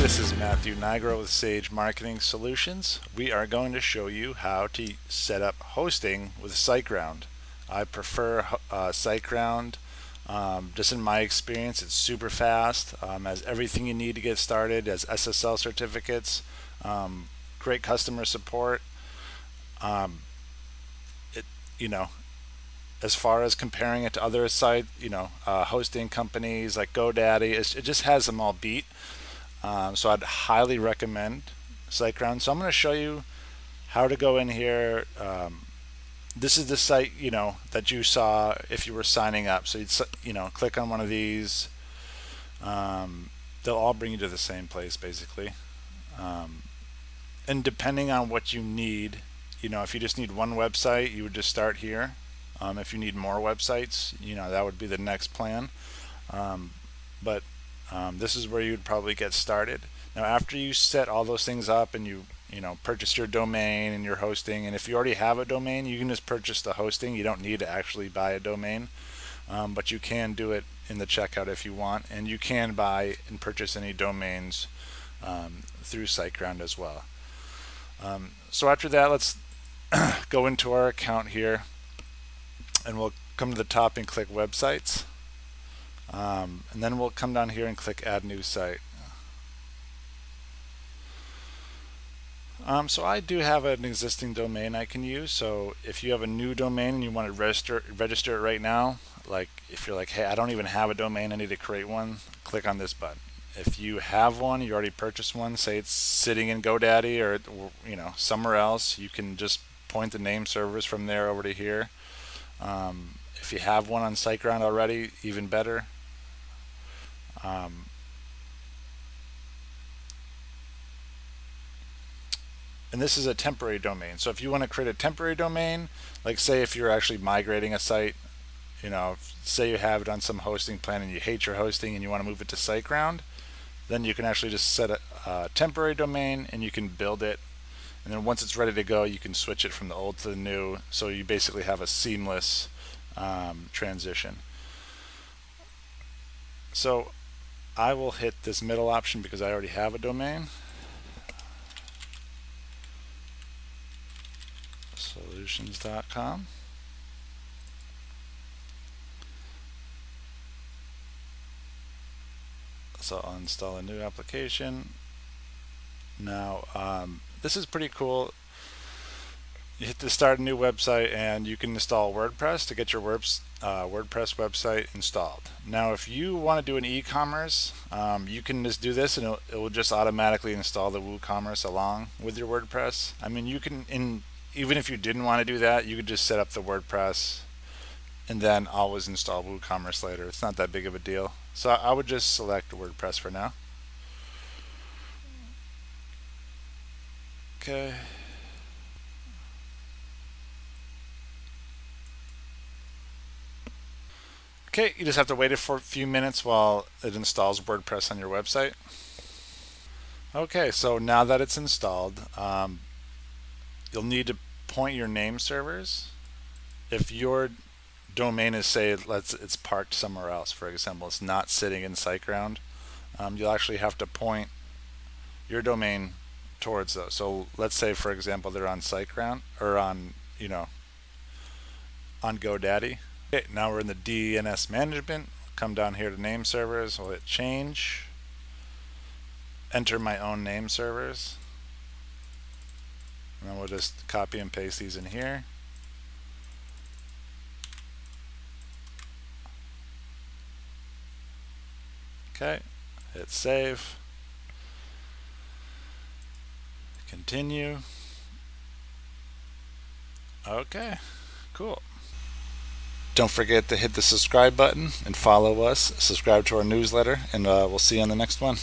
This is Matthew Nigro with Sage Marketing Solutions. We are going to show you how to set up hosting with Siteground. I prefer Siteground. Just in my experience, it's super fast, has everything you need to get started, has SSL certificates, great customer support. Um, it, you know, as far as comparing it to other hosting companies like GoDaddy, it just has them all beat. So I'd highly recommend SiteGround. So I'm going to show you how to go in here. This is the site that you saw if you were signing up. So you'd click on one of these. They'll all bring you to the same place basically. And depending on what you need, if you just need one website, you would just start here. If you need more websites, that would be the next plan. But this is where you would probably get started. Now, after you set all those things up and you purchase your domain and your hosting, and if you already have a domain, you can just purchase the hosting. You don't need to actually buy a domain, but you can do it in the checkout if you want, and you can buy and purchase any domains through SiteGround as well. So after that, let's go into our account here, and we'll come to the top and click websites. And then we'll come down here and click add new site. So I do have an existing domain I can use. So if you have a new domain and you want to register it right now, like if you're like, hey, I don't even have a domain, I need to create one, click on this button. If you have one, you already purchased one, say it's sitting in GoDaddy or somewhere else, you can just point the name servers from there over to here. If you have one on SiteGround already, even better. And this is a temporary domain. So if you want to create a temporary domain, like say if you're actually migrating a site, say you have it on some hosting plan and you hate your hosting and you want to move it to SiteGround, then you can actually just set a temporary domain and you can build it. And then once it's ready to go, you can switch it from the old to the new. So you basically have a seamless transition. So I will hit this middle option because I already have a domain. Solutions.com. So I'll install a new application. Now this is pretty cool. You hit the start a new website and you can install WordPress to get your WordPress website installed. Now if you want to do an e-commerce, you can just do this and it will just automatically install the WooCommerce along with your WordPress. I mean, you can, even if you didn't want to do that, you could just set up the WordPress and then always install WooCommerce later. It's not that big of a deal. So I would just select WordPress for now. Okay. Okay, you just have to wait for a few minutes while it installs WordPress on your website. Okay, so now that it's installed, you'll need to point your name servers. If your domain is, say, it's parked somewhere else, for example, it's not sitting in SiteGround, you'll actually have to point your domain towards those. So let's say, for example, they're on SiteGround or on GoDaddy. Okay, now we're in the DNS management. Come down here to name servers. We'll hit change. Enter my own name servers. And then we'll just copy and paste these in here. Okay, hit save. Continue. Okay, cool. Don't forget to hit the subscribe button and follow us, subscribe to our newsletter, and we'll see you on the next one.